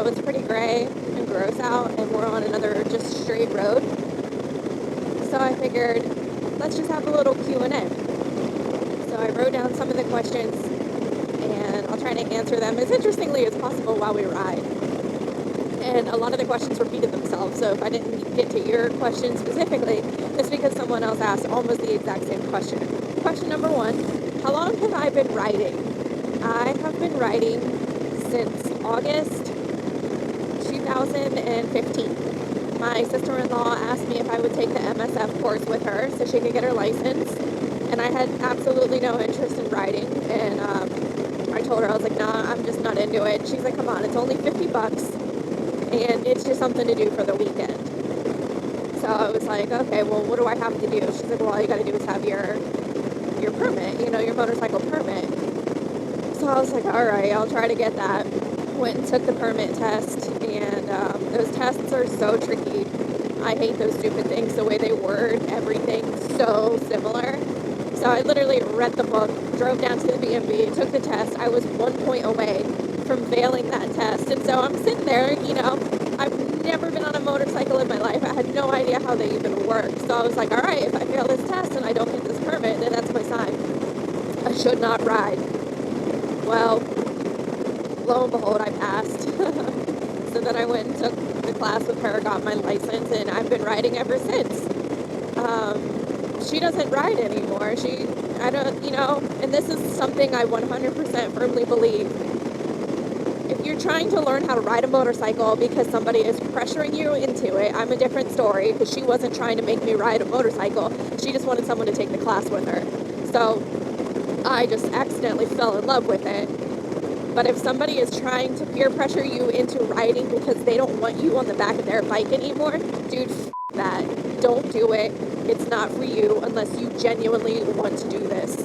it's pretty gray and gross out, and we're on another just straight road. So I figured, let's just have a little Q&A. So I wrote down some of the questions, and I'll try to answer them as interestingly as possible while we ride. And a lot of the questions repeated themselves, so if I didn't get to your question specifically, it's because someone else asked almost the exact same question. Question number 1, how long have I been riding? I have been riding since August 2015. My sister-in-law asked me if I would take the MSF course with her so she could get her license, and I had absolutely no interest in riding, and I told her, I was like, nah, I'm just not into it. She's like, come on, it's only $50, and it's just something to do for the weekend. So I was like, okay, well, what do I have to do? She's like, well, all you gotta do is have your permit, your motorcycle permit. So I was like, all right, I'll try to get that. Went and took the permit test, and those tests are so tricky. I hate those stupid things, the way they word everything so similar. So I literally read the book, drove down to the B&B, took the test. I was 1 point away from failing that test. And so I'm sitting there, I've never been on a motorcycle in my life. I had no idea how they even work. So I was like, all right, if I fail this test and I don't get this permit, then that's my sign. I should not ride. Well, lo and behold, I passed. So then I went and took the class with her, got my license, and I've been riding ever since. She doesn't ride anymore. And this is something I 100% firmly believe. If you're trying to learn how to ride a motorcycle because somebody is pressuring you into it, I'm a different story, because she wasn't trying to make me ride a motorcycle. She just wanted someone to take the class with her. So I just accidentally fell in love with it. But if somebody is trying to peer pressure you into riding because they don't want you on the back of their bike anymore, dude, that. Don't do it. It's not for you unless you genuinely want to do this.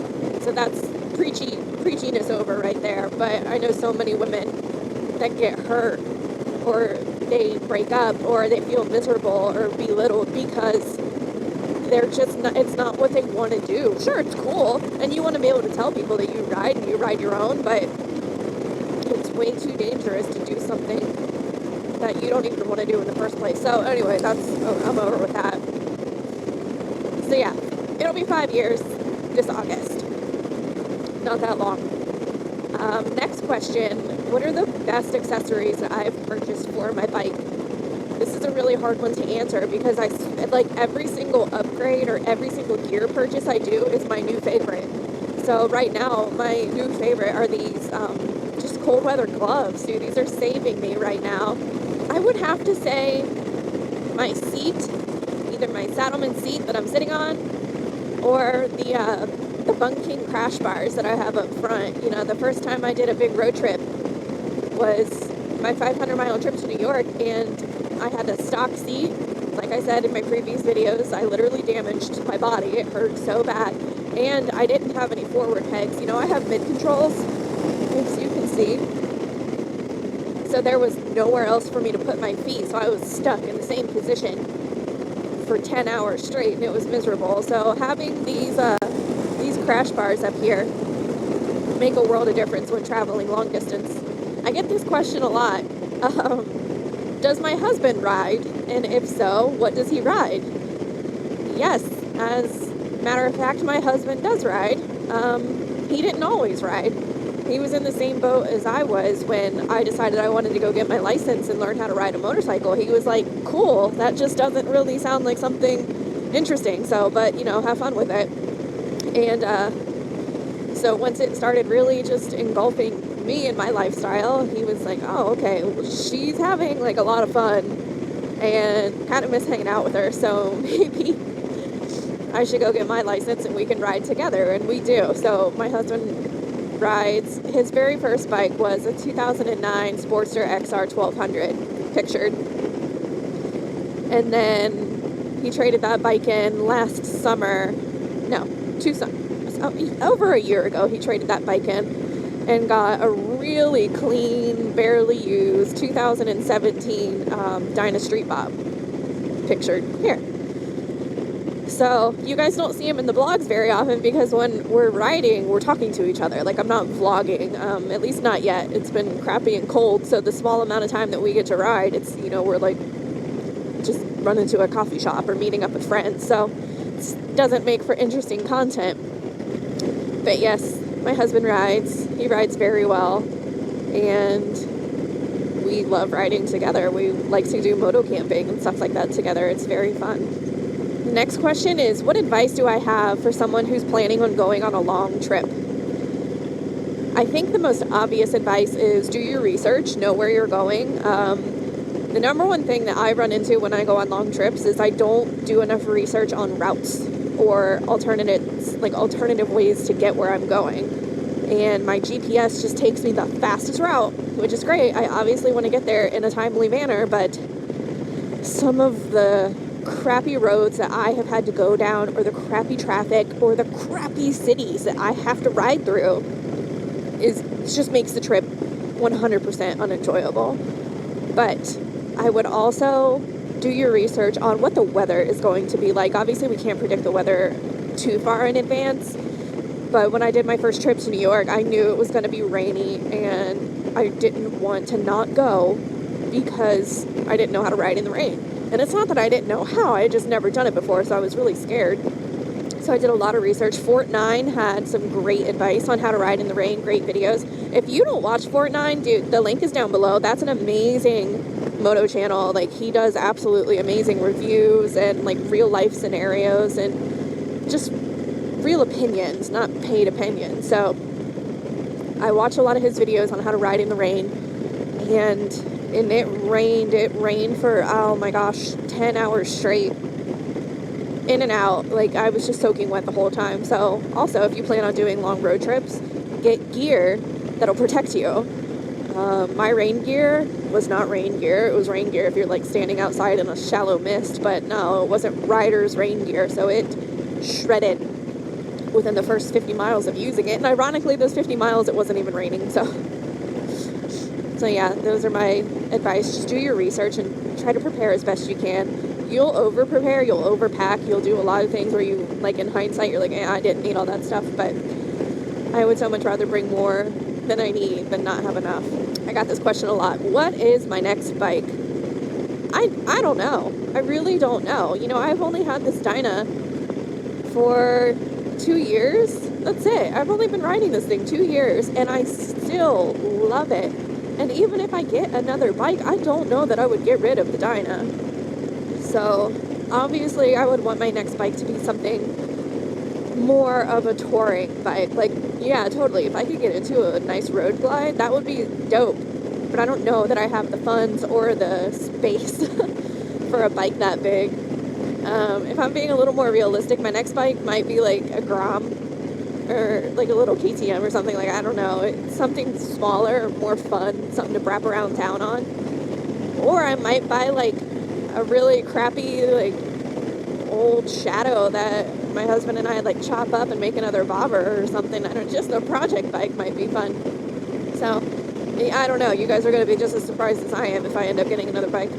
So that's preachiness over right there. But I know so many women that get hurt, or they break up, or they feel miserable or belittled because they're just not, it's not what they want to do. Sure, it's cool, and you want to be able to tell people that you ride and you ride your own, but it's way too dangerous to do something that you don't even want to do in the first place. So anyway, I'm over with that. So yeah, it'll be 5 years this August. Not that long. Next question, what are the best accessories that I've purchased for my bike? This is a really hard one to answer because every single upgrade or every single gear purchase I do is my new favorite. So right now, my new favorite are these just cold weather gloves, dude. These are saving me right now. I would have to say my seat, either my Saddlemen seat that I'm sitting on, or the Bunk King crash bars that I have up front. The first time I did a big road trip was my 500-mile trip to New York, and I had a stock seat. Like I said in my previous videos, I literally damaged my body. It hurt so bad. And I didn't have any forward pegs. I have mid-controls, as you can see. So there was nowhere else for me to put my feet, so I was stuck in the same position for 10 hours straight, and it was miserable. So having these crash bars up here make a world of difference when traveling long distance. I get this question a lot. Does my husband ride? And if so, what does he ride? Yes, as a matter of fact, my husband does ride. He didn't always ride. He was in the same boat as I was when I decided I wanted to go get my license and learn how to ride a motorcycle. He was like, cool, that just doesn't really sound like something interesting. So, but, have fun with it. And so once it started really just engulfing me and my lifestyle, he was like, oh, okay, well, she's having a lot of fun and kind of miss hanging out with her. So maybe I should go get my license and we can ride together. And we do. So my husband rides. His very first bike was a 2009 Sportster XR 1200 pictured. And then he traded that bike in last summer. No, over a year ago, he traded that bike in and got a really clean, barely used 2017 Dyna Street Bob pictured here. So you guys don't see him in the vlogs very often because when we're riding, we're talking to each other. Like, I'm not vlogging, at least not yet. It's been crappy and cold, so the small amount of time that we get to ride, it's, you know, we're like just running to a coffee shop or meeting up with friends. So it doesn't make for interesting content. But yes, my husband rides. He rides very well, and we love riding together. We like to do moto camping and stuff like that together. It's very fun. The next question is, what advice do I have for someone who's planning on going on a long trip? I think the most obvious advice is do your research, know where you're going. The number one thing that I run into when I go on long trips is I don't do enough research on routes or alternative ways to get where I'm going. And my GPS just takes me the fastest route, which is great. I obviously want to get there in a timely manner, but some of the crappy roads that I have had to go down, or the crappy traffic, or the crappy cities that I have to ride through just makes the trip 100% unenjoyable. But I would also do your research on what the weather is going to be like. Obviously, we can't predict the weather too far in advance, but when I did my first trip to New York, I knew it was going to be rainy, and I didn't want to not go because I didn't know how to ride in the rain. And it's not that I didn't know how, I had just never done it before, so I was really scared. So I did a lot of research. Fort9 had some great advice on how to ride in the rain, great videos. If you don't watch Fort9, dude, the link is down below. That's an amazing moto channel. Like, he does absolutely amazing reviews and like real life scenarios and just real opinions, not paid opinions. So I watch a lot of his videos on how to ride in the rain, and it rained for, oh my gosh, 10 hours straight, in and out. Like, I was just soaking wet the whole time. So also, if you plan on doing long road trips, get gear that'll protect you. My rain gear was not rain gear. It was rain gear if you're like standing outside in a shallow mist, but no, it wasn't rider's rain gear, so it shredded within the first 50 miles of using it. And ironically, those 50 miles, it wasn't even raining. So yeah, those are my advice. Just do your research and try to prepare as best you can. You'll over prepare, you'll overpack, you'll do a lot of things where you, like, in hindsight, you're like, I didn't need all that stuff, but I would so much rather bring more than I need than not have enough. I got this question a lot. What is my next bike? I don't know. I really don't know. You know, I've only had this Dyna for 2 years. That's it. I've only been riding this thing 2 years, and I still love it. And even if I get another bike, I don't know that I would get rid of the Dyna. So obviously I would want my next bike to be something more of a touring bike. Like, yeah, totally. If I could get into a nice road glide, that would be dope. But I don't know that I have the funds or the space for a bike that big. If I'm being a little more realistic, my next bike might be like a Grom or like a little KTM or something. Like, I don't know. It's something smaller, more fun, something to wrap around town on. Or I might buy like a really crappy, like, old Shadow that my husband and I like chop up and make another bobber or something. I don't, just a project bike might be fun. So I don't know. You guys are going to be just as surprised as I am if I end up getting another bike.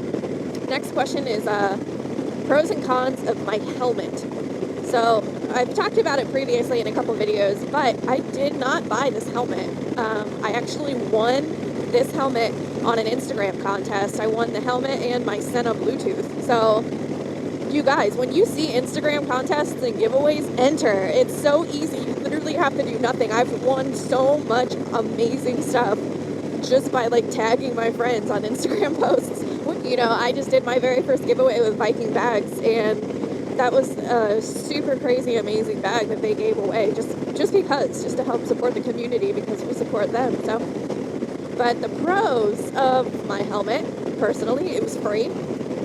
Next question is pros and cons of my helmet. So I've talked about it previously in a couple videos, but I did not buy this helmet. I actually won this helmet on an Instagram contest. I won the helmet and my Sena Bluetooth. So you guys, when you see Instagram contests and giveaways, enter. It's so easy. You literally have to do nothing. I've won so much amazing stuff just by like tagging my friends on Instagram posts. You know, I just did my very first giveaway with Viking bags, and that was a super crazy amazing bag that they gave away just to help support the community, because we support them. So, but the pros of my helmet, personally, it was free.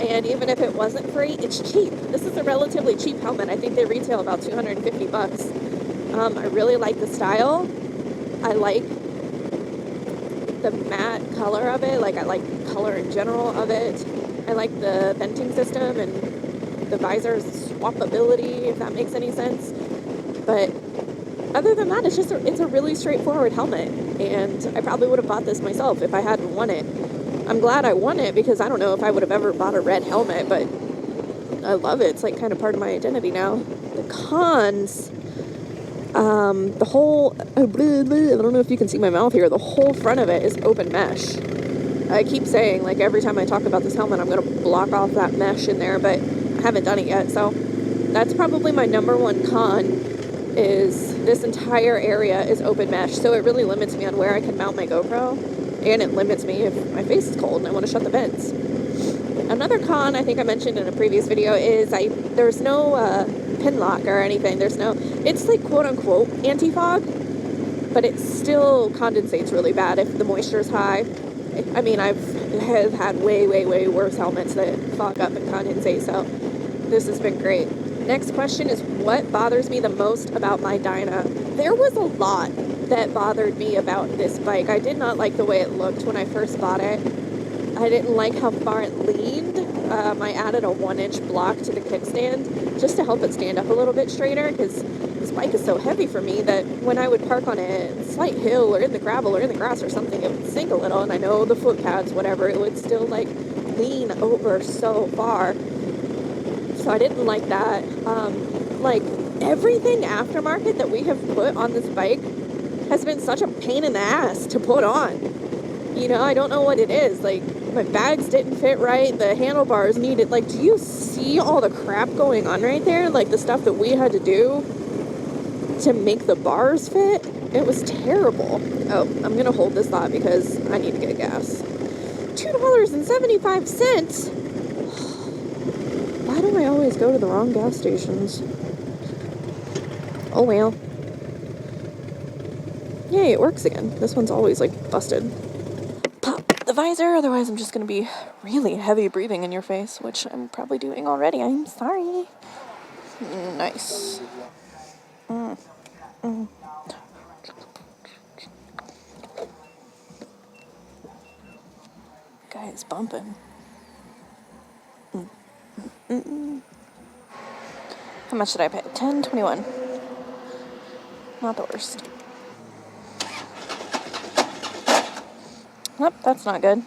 And even if it wasn't free, it's cheap. This is a relatively cheap helmet. I think they retail about $250. I really like the style. I like the matte color of it. Like, I like the color in general of it. I like the venting system and the visor swappability, if that makes any sense. But other than that, it's a really straightforward helmet. And I probably would have bought this myself if I hadn't won it. I'm glad I won it, because I don't know if I would have ever bought a red helmet, but I love it. It's like kind of part of my identity now. The cons, the whole, I don't know if you can see my mouth here, the whole front of it is open mesh. I keep saying, like, every time I talk about this helmet, I'm going to block off that mesh in there, but I haven't done it yet, so that's probably my number one con, is this entire area is open mesh, so it really limits me on where I can mount my GoPro, and it limits me if my face is cold and I want to shut the vents. Another con I think I mentioned in a previous video is there's no pin lock or anything. It's like quote-unquote anti-fog, but it still condensates really bad if the moisture is high. I mean, have had way, way, way worse helmets that fog up and condensate, so this has been great. Next question is, what bothers me the most about my Dyna? There was a lot that bothered me about this bike. I did not like the way it looked when I first bought it. I didn't like how far it leaned. I added a 1-inch block to the kickstand just to help it stand up a little bit straighter, because this bike is so heavy for me that when I would park on a slight hill or in the gravel or in the grass or something, it would sink a little, and I know the foot pads, whatever, it would still like lean over so far. So I didn't like that. Like everything aftermarket that we have put on this bike has been such a pain in the ass to put on. You know, I don't know what it is. Like, my bags didn't fit right. The handlebars needed, like, do you see all the crap going on right there? Like, the stuff that we had to do to make the bars fit? It was terrible. Oh, I'm going to hold this thought because I need to get gas. $2.75? Why do I always go to the wrong gas stations? Oh, well. Yay, it works again. This one's always, like, busted. Pop the visor, otherwise I'm just going to be really heavy breathing in your face, which I'm probably doing already. I'm sorry. Nice. Guy is bumping. How much did I pay? $10.21. Not the worst. Nope, that's not good.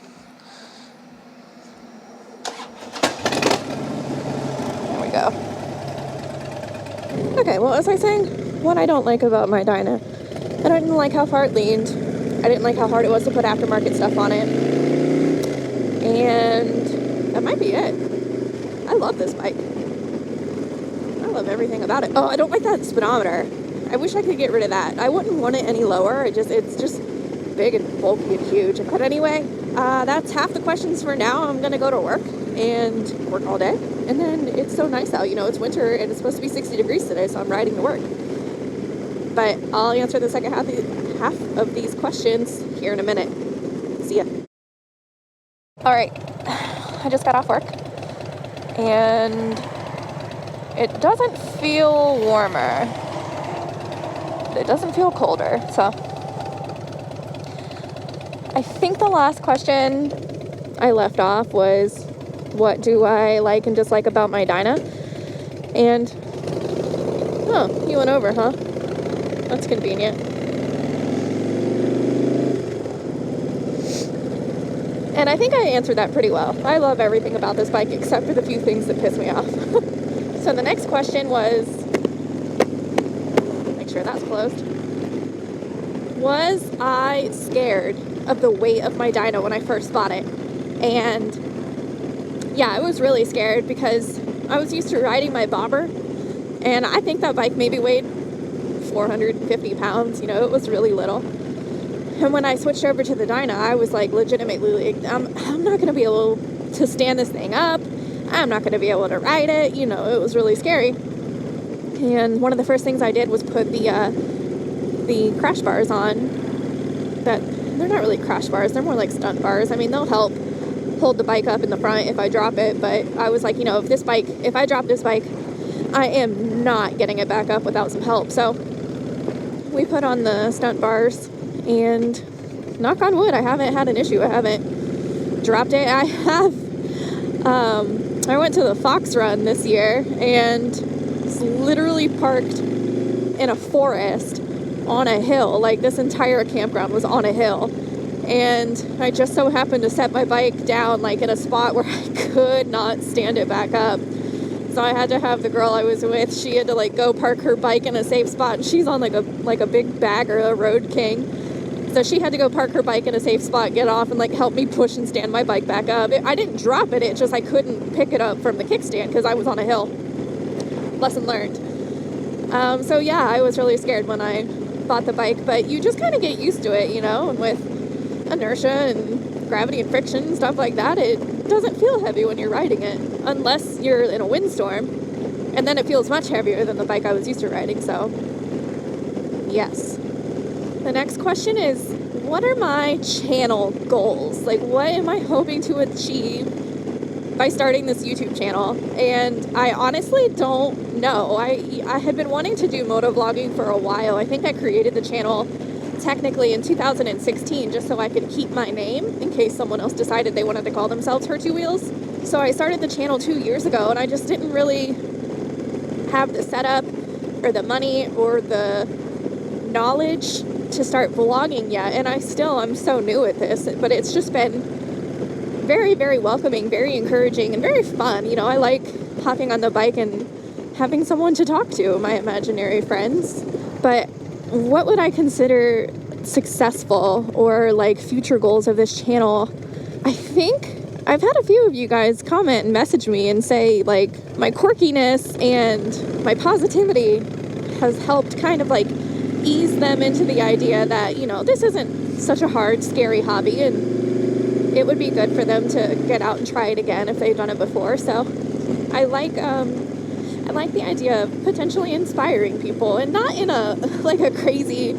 There we go. Okay, what was I saying? What I don't like about my Dyna. I didn't like how far it leaned. I didn't like how hard it was to put aftermarket stuff on it. And that might be it. I love this bike. I love everything about it. Oh, I don't like that speedometer. I wish I could get rid of that. I wouldn't want it any lower. It's just big and bulky and huge. But anyway, that's half the questions for now. I'm going to go to work and work all day. And then it's so nice out. You know, it's winter and it's supposed to be 60 degrees today, so I'm riding to work. But I'll answer the second half of these questions here in a minute. See ya. All right. I just got off work. And it doesn't feel warmer. It doesn't feel colder, so I think the last question I left off was, what do I like and dislike about my Dyna? And, oh, you went over, huh? That's convenient. And I think I answered that pretty well. I love everything about this bike except for the few things that piss me off. So the next question was, make sure that's closed. Was I scared of the weight of my Dyna when I first bought it? And yeah, I was really scared because I was used to riding my Bobber, and I think that bike maybe weighed 450 pounds. You know, it was really little. And when I switched over to the Dyna, I was like, legitimately, like, I'm not going to be able to stand this thing up. I'm not going to be able to ride it. You know, it was really scary. And one of the first things I did was put the crash bars on. That they're not really crash bars, they're more like stunt bars. I mean, they'll help hold the bike up in the front if I drop it, but I was like, you know, if I drop this bike, I am not getting it back up without some help. So we put on the stunt bars, and knock on wood, I haven't had an issue. I haven't dropped it. I went to the Fox Run this year and was literally parked in a forest on a hill. Like, this entire campground was on a hill, and I just so happened to set my bike down like in a spot where I could not stand it back up. So I had to have the girl I was with, she had to like go park her bike in a safe spot, and she's on like a big bagger, a road king. So she had to go park her bike in a safe spot, get off, and like help me push and stand my bike back up. I didn't drop it, it's just I couldn't pick it up from the kickstand because I was on a hill. Lesson learned. So yeah, I was really scared when I bought the bike, but you just kind of get used to it, you know, and with inertia and gravity and friction and stuff like that, it doesn't feel heavy when you're riding it, unless you're in a windstorm, and then it feels much heavier than the bike I was used to riding, so yes. The next question is, what are my channel goals? Like, what am I hoping to achieve by starting this YouTube channel? And I honestly don't know. I had been wanting to do motovlogging for a while. I think I created the channel technically in 2016 just so I could keep my name in case someone else decided they wanted to call themselves Her Two Wheels. So I started the channel 2 years ago, and I just didn't really have the setup or the money or the knowledge to start vlogging yet, and I'm so new at this, but it's just been very, very welcoming, very encouraging, and very fun. You know, I like hopping on the bike and having someone to talk to, my imaginary friends. But what would I consider successful or like future goals of this channel? I think I've had a few of you guys comment and message me and say like my quirkiness and my positivity has helped kind of like ease them into the idea that, you know, this isn't such a hard, scary hobby, and it would be good for them to get out and try it again if they've done it before. So I like the idea of potentially inspiring people, and not in a like a crazy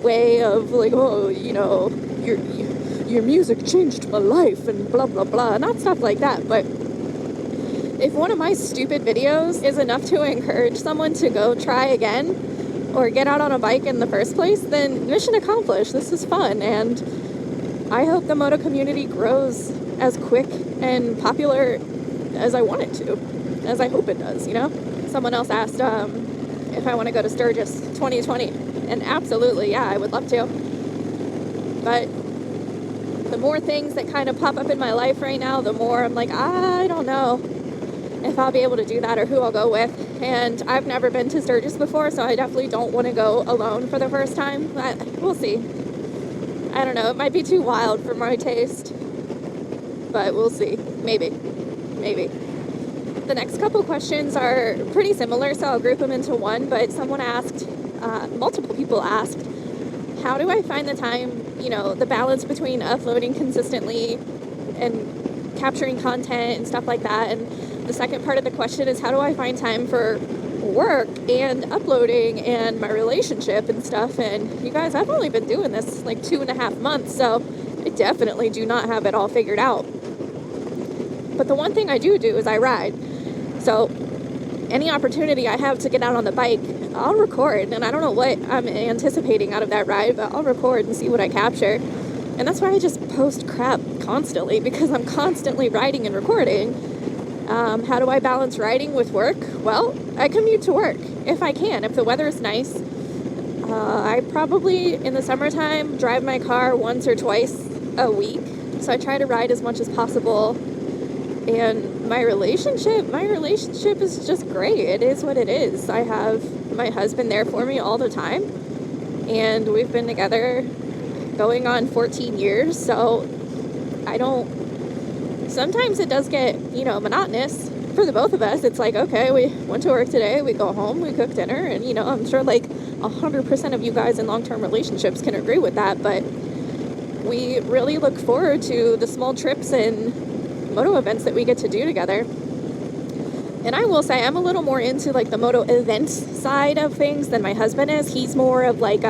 way of like, oh, you know, your music changed my life and blah blah blah, not stuff like that. But if one of my stupid videos is enough to encourage someone to go try again or get out on a bike in the first place, then mission accomplished. This is fun, and I hope the moto community grows as quick and popular as I want it to, as I hope it does, you know? Someone else asked if I want to go to Sturgis 2020, and absolutely, yeah, I would love to. But the more things that kind of pop up in my life right now, the more I'm like, I don't know if I'll be able to do that or who I'll go with. And I've never been to Sturgis before, so I definitely don't want to go alone for the first time. We'll see. I don't know. It might be too wild for my taste, but we'll see. Maybe. The next couple questions are pretty similar, so I'll group them into one. But someone asked, multiple people asked, how do I find the time, you know, the balance between uploading consistently and capturing content and stuff like that? And the second part of the question is, how do I find time for work and uploading and my relationship and stuff? And you guys, I've only been doing this like 2.5 months, so I definitely do not have it all figured out. But the one thing I do is I ride. So any opportunity I have to get out on the bike, I'll record. And I don't know what I'm anticipating out of that ride, but I'll record and see what I capture. And that's why I just post crap constantly, because I'm constantly writing and recording. How do I balance riding with work? Well, I commute to work if I can. If the weather is nice, I probably in the summertime drive my car once or twice a week. So I try to ride as much as possible. And my relationship is just great. It is what it is. I have my husband there for me all the time, and we've been together going on 14 years. So sometimes it does get, you know, monotonous for the both of us. It's like, okay, we went to work today, we go home, we cook dinner, and, you know, I'm sure like 100% of you guys in long-term relationships can agree with that, but we really look forward to the small trips and moto events that we get to do together. And I will say I'm a little more into like the moto events side of things than my husband is. He's more of like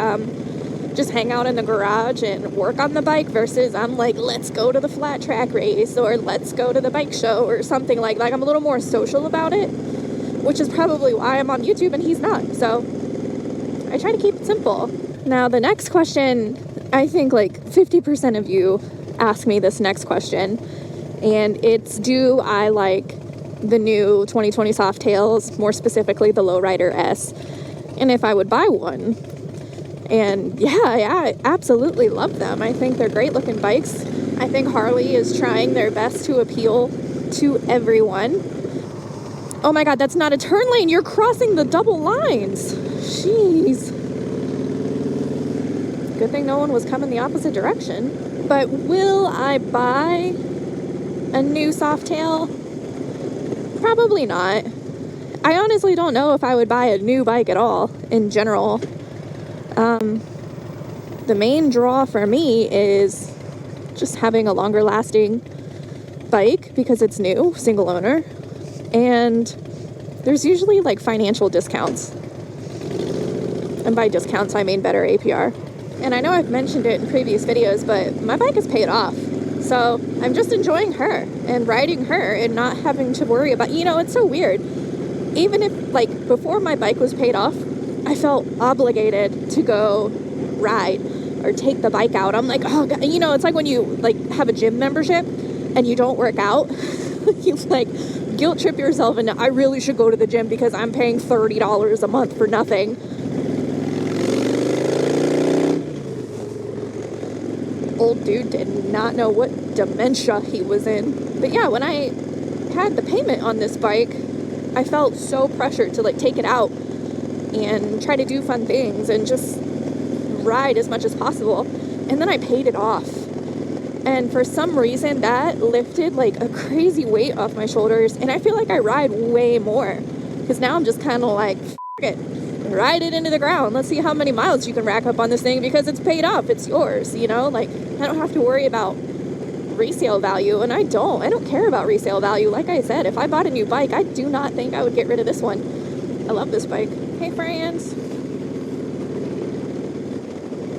just hang out in the garage and work on the bike, versus I'm like, let's go to the flat track race or let's go to the bike show or something like that. I'm a little more social about it, which is probably why I'm on YouTube and he's not. So I try to keep it simple. Now the next question, I think like 50% of you ask me this next question, and it's, do I like the new 2020 Softails, more specifically the Lowrider S, and if I would buy one. And yeah, I absolutely love them. I think they're great looking bikes. I think Harley is trying their best to appeal to everyone. Oh my God, that's not a turn lane. You're crossing the double lines. Jeez. Good thing no one was coming the opposite direction. But will I buy a new Softail? Probably not. I honestly don't know if I would buy a new bike at all in general. The main draw for me is just having a longer lasting bike because it's new, single owner, and there's usually like financial discounts. And by discounts, I mean better APR. And I know I've mentioned it in previous videos, but my bike is paid off. So I'm just enjoying her and riding her and not having to worry about, it's so weird. Even if, like, before my bike was paid off, I felt obligated to go ride or take the bike out. I'm like, oh, God. It's like when you, like, have a gym membership and you don't work out. You, like, guilt trip yourself and I really should go to the gym because I'm paying $30 a month for nothing. Old dude did not know what dementia he was in. But yeah, when I had the payment on this bike, I felt so pressured to like take it out and try to do fun things and just ride as much as possible. And then I paid it off. And for some reason that lifted like a crazy weight off my shoulders. And I feel like I ride way more because now I'm just kind of like, F it, ride it into the ground. Let's see how many miles you can rack up on this thing because it's paid off. It's yours, like I don't have to worry about resale value, and I don't care about resale value. Like I said, if I bought a new bike, I do not think I would get rid of this one. I love this bike. Hey, friends.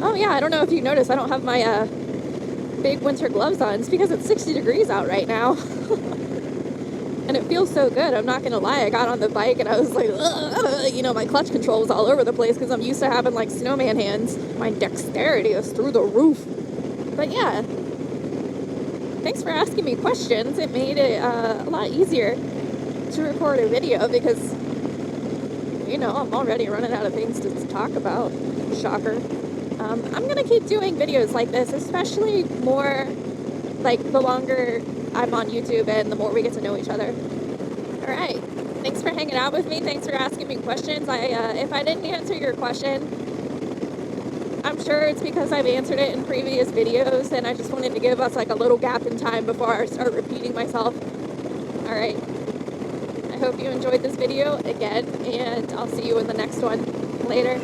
Oh yeah, I don't know if you noticed, I don't have my big winter gloves on. It's because it's 60 degrees out right now. And it feels so good. I'm not gonna lie, I got on the bike and I was like, my clutch control was all over the place because I'm used to having like snowman hands. My dexterity is through the roof. But yeah, thanks for asking me questions. It made it a lot easier to record a video because, I'm already running out of things to talk about. Shocker. I'm going to keep doing videos like this, especially more like the longer I'm on YouTube and the more we get to know each other. All right. Thanks for hanging out with me. Thanks for asking me questions. If I didn't answer your question, I'm sure it's because I've answered it in previous videos and I just wanted to give us like a little gap in time before I start repeating myself. All right. I hope you enjoyed this video again, and I'll see you in the next one. Later.